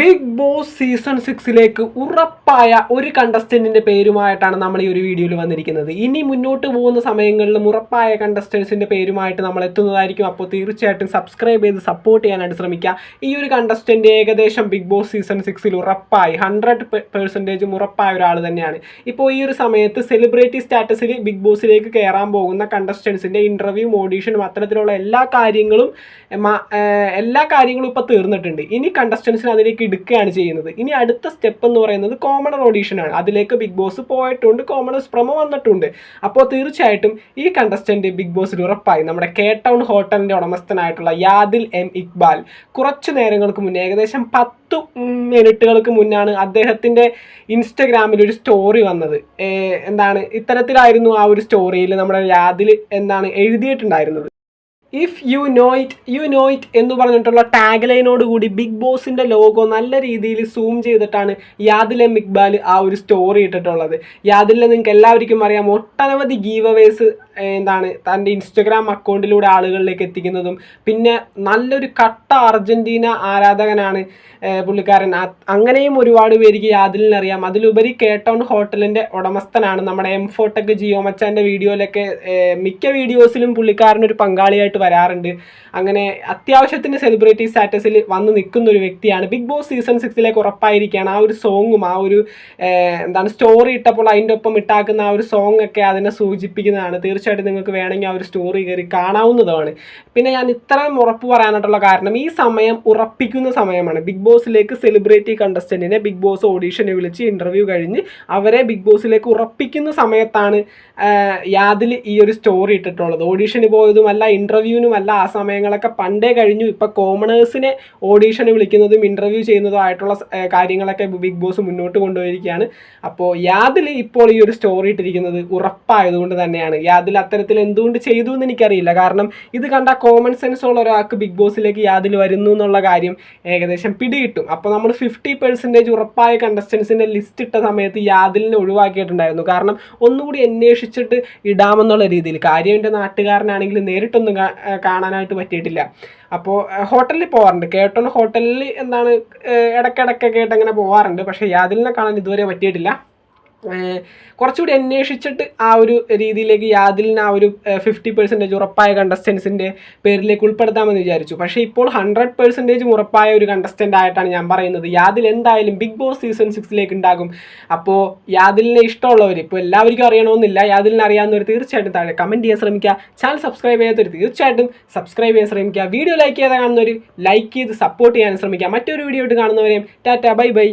Big Boss season 6 ഉറപ്പായ ഒരു കണ്ടസ്റ്റന്റിന്റെ പേരുമായിട്ടാണ് നമ്മൾ ഈ ഒരു വീഡിയോയിൽ വന്നിരിക്കുന്നത്. ഇനി മുന്നോട്ട് പോകുന്ന സമയങ്ങളിലും ഉറപ്പായ കണ്ടസ്റ്റൻസിന്റെ പേരുമായിട്ട് നമ്മൾ എത്തുന്നതായിരിക്കും. അപ്പോൾ തീർച്ചയായിട്ടും സബ്സ്ക്രൈബ് ചെയ്ത് സപ്പോർട്ട് ചെയ്യാനായിട്ട് ശ്രമിക്കുക. ഈ ഒരു കണ്ടസ്റ്റന്റ് ഏകദേശം ബിഗ് ബോസ് സീസൺ 6 ഉറപ്പായി 100% ഉറപ്പായ ഒരാൾ തന്നെയാണ്. ഇപ്പോൾ ഈ ഒരു സമയത്ത് സെലിബ്രിറ്റി സ്റ്റാറ്റസിൽ ബിഗ് ബോസിലേക്ക് കയറാൻ പോകുന്ന കണ്ടസ്റ്റൻസിന്റെ ഇന്റർവ്യൂവും ഓഡീഷനും അത്തരത്തിലുള്ള എല്ലാ കാര്യങ്ങളും ഇപ്പോൾ തീർന്നിട്ടുണ്ട്. ഇനി കണ്ടസ്റ്റൻസിന് അതിലേക്ക് എടുക്കുകയാണ് ചെയ്യുന്നത്. ഇനി അടുത്ത സ്റ്റെപ്പ് എന്ന് പറയുന്നത് കോമണർ ഓഡീഷനാണ്. അതിലേക്ക് ബിഗ് ബോസ് പോയിട്ടുണ്ട്, കോമണേഴ്സ് പ്രൊമോ വന്നിട്ടുണ്ട്. അപ്പോൾ തീർച്ചയായിട്ടും ഈ കണ്ടസ്റ്റന്റ് ബിഗ് ബോസിൽ ഉറപ്പായി നമ്മുടെ കെ ടൗൺ ഹോട്ടലിന്റെ ഉടമസ്ഥനായിട്ടുള്ള യാദിൽ എം ഇക്ബാൽ കുറച്ച് നേരങ്ങൾക്ക് മുന്നേ ഏകദേശം 10 മിനിറ്റുകൾക്ക് മുന്നാണ് അദ്ദേഹത്തിന്റെ ഇൻസ്റ്റഗ്രാമിൽ ഒരു സ്റ്റോറി വന്നത്. ഇത്തരത്തിലായിരുന്നു ആ ഒരു സ്റ്റോറിയിൽ നമ്മുടെ യാദിൽ എഴുതിയിട്ടുണ്ടായിരുന്നത്. ഇഫ് യു നോ ഇറ്റ് എന്ന് പറഞ്ഞിട്ടുള്ള ടാഗ് ലൈനോട് കൂടി ബിഗ് ബോസിന്റെ ലോഗോ നല്ല രീതിയിൽ സൂം ചെയ്തിട്ടാണ് യാദിൽ എം ഇക്ബാൽ ആ ഒരു സ്റ്റോറി ഇട്ടിട്ടുള്ളത്. യാദിലിനെ നിങ്ങൾക്ക് എല്ലാവർക്കും അറിയാം, ഒട്ടനവധി ഗീവ് അവേസ് തൻ്റെ ഇൻസ്റ്റഗ്രാം അക്കൗണ്ടിലൂടെ ആളുകളിലേക്ക് എത്തിക്കുന്നതും പിന്നെ നല്ലൊരു കട്ട അർജന്റീന ആരാധകനാണ് പുള്ളിക്കാരൻ. അങ്ങനെയും ഒരുപാട് പേർക്ക് യാദിലിനെ അറിയാം. അതിലുപരി കെ ടൗൺ ഹോട്ടലിൻ്റെ ഉടമസ്ഥനാണ്. നമ്മുടെ M4Tech ജിയോ മച്ചാൻ്റെ വീഡിയോയിലൊക്കെ മിക്ക വീഡിയോസിലും പുള്ളിക്കാരനൊരു പങ്കാളിയായിട്ട് വരാറുണ്ട്. അങ്ങനെ അത്യാവശ്യത്തിന് സെലിബ്രിറ്റി സ്റ്റാറ്റസിൽ വന്ന് നിൽക്കുന്ന ഒരു വ്യക്തിയാണ്. ബിഗ് ബോസ് സീസൺ 6 ഉറപ്പായിരിക്കുകയാണ്. ആ ഒരു സോങ്ങും ആ ഒരു സ്റ്റോറി ഇട്ടപ്പോൾ അതിൻ്റെ ഒപ്പം ഇട്ടാക്കുന്ന ആ ഒരു സോങ് ഒക്കെ അതിനെ സൂചിപ്പിക്കുന്നതാണ്. തീർച്ചയായിട്ടും നിങ്ങൾക്ക് വേണമെങ്കിൽ ആ ഒരു സ്റ്റോറി കയറി കാണാവുന്നതാണ്. പിന്നെ ഞാൻ ഇത്രയും ഉറപ്പ് പറയാനായിട്ടുള്ള കാരണം ഈ സമയം ഉറപ്പിക്കുന്ന സമയമാണ്. ബിഗ് ബോസിലേക്ക് സെലിബ്രിറ്റി കണ്ടസ്റ്റന്റിനെ ബിഗ് ബോസ് ഓഡീഷനെ വിളിച്ച് ഇന്റർവ്യൂ കഴിഞ്ഞ് അവരെ ബിഗ് ബോസിലേക്ക് ഉറപ്പിക്കുന്ന സമയത്താണ് യാദിൽ ഈ ഒരു സ്റ്റോറി ഇട്ടിട്ടുള്ളത്. ഓഡീഷന് പോയതുമല്ല, ഇന്റർവ്യൂവിനുമല്ല. ആ സമയങ്ങളൊക്കെ പണ്ടേ കഴിഞ്ഞു. ഇപ്പൊ കോമണേഴ്സിനെ ഓഡീഷന് വിളിക്കുന്നതും ഇന്റർവ്യൂ ചെയ്യുന്നതും ആയിട്ടുള്ള കാര്യങ്ങളൊക്കെ ബിഗ് ബോസ് മുന്നോട്ട് കൊണ്ടുപോയിരിക്കുകയാണ്. അപ്പോൾ യാദിൽ ഇപ്പോൾ ഈ ഒരു സ്റ്റോറി ഇട്ടിരിക്കുന്നത് ഉറപ്പായതുകൊണ്ട് തന്നെയാണ്. യാദിൽ അത്തരത്തിൽ എന്തുകൊണ്ട് ചെയ്തു എന്ന് എനിക്കറിയില്ല. കാരണം ഇത് കണ്ട കോമൺ സെൻസ് ഉള്ള ഒരാൾക്ക് ബിഗ് ബോസിലേക്ക് യാദിൽ വരുന്നു എന്നുള്ള കാര്യം ഏകദേശം പിടികിട്ടും. അപ്പോൾ നമ്മൾ 50% ഉറപ്പായ കണ്ടസ്റ്റൻസിന്റെ ലിസ്റ്റ് ഇട്ട സമയത്ത് യാദിലിനെ ഒഴിവാക്കിയിട്ടുണ്ടായിരുന്നു. കാരണം ഒന്നുകൂടി അന്വേഷിച്ചിട്ട് ഇടാമെന്നുള്ള രീതിയിൽ. കാര്യം എൻ്റെ നാട്ടുകാരനാണെങ്കിൽ നേരിട്ടൊന്നും കാണാനായിട്ട് പറ്റിയിട്ടില്ല. അപ്പോൾ ഹോട്ടലിൽ പോകാറുണ്ട്. കെ ടൗൺ ഹോട്ടലിൽ ഇടയ്ക്കിടയ്ക്കൊക്കെ ആയിട്ട് അങ്ങനെ പോകാറുണ്ട്. പക്ഷേ യാദിലിനെ കാണാൻ ഇതുവരെ പറ്റിയിട്ടില്ല. കുറച്ചുകൂടി അന്വേഷിച്ചിട്ട് ആ ഒരു രീതിയിലേക്ക് യാദിലിന് ആ ഒരു 50% ഉറപ്പായ കണ്ടസ്റ്റൻസിൻ്റെ പേരിലേക്ക് ഉൾപ്പെടുത്താമെന്ന് വിചാരിച്ചു. പക്ഷേ ഇപ്പോൾ 100% ഉറപ്പായ ഒരു കണ്ടസ്റ്റൻ്റ് ആയിട്ടാണ് ഞാൻ പറയുന്നത്. യാദിൽ എന്തായാലും ബിഗ് ബോസ് സീസൺ 6 ഉണ്ടാകും. അപ്പോൾ യാദിലിനെ ഇഷ്ടമുള്ളവർ, ഇപ്പോൾ എല്ലാവർക്കും അറിയണമെന്നില്ല, യാദിലിനെ അറിയാവുന്നവർ തീർച്ചയായിട്ടും താഴെ കമൻറ്റ് ചെയ്യാൻ ശ്രമിക്കുക. ചാനൽ സബ്സ്ക്രൈബ് ചെയ്യാത്തവർ തീർച്ചയായിട്ടും സബ്സ്ക്രൈബ് ചെയ്യാൻ ശ്രമിക്കുക. വീഡിയോ ലൈക്ക് ചെയ്താൽ കാണുന്നവർ ലൈക്ക് ചെയ്ത് സപ്പോർട്ട് ചെയ്യാൻ ശ്രമിക്കുക. മറ്റൊരു വീഡിയോ ആയിട്ട് കാണുന്നവരെയും ടാറ്റ ബൈ ബൈ.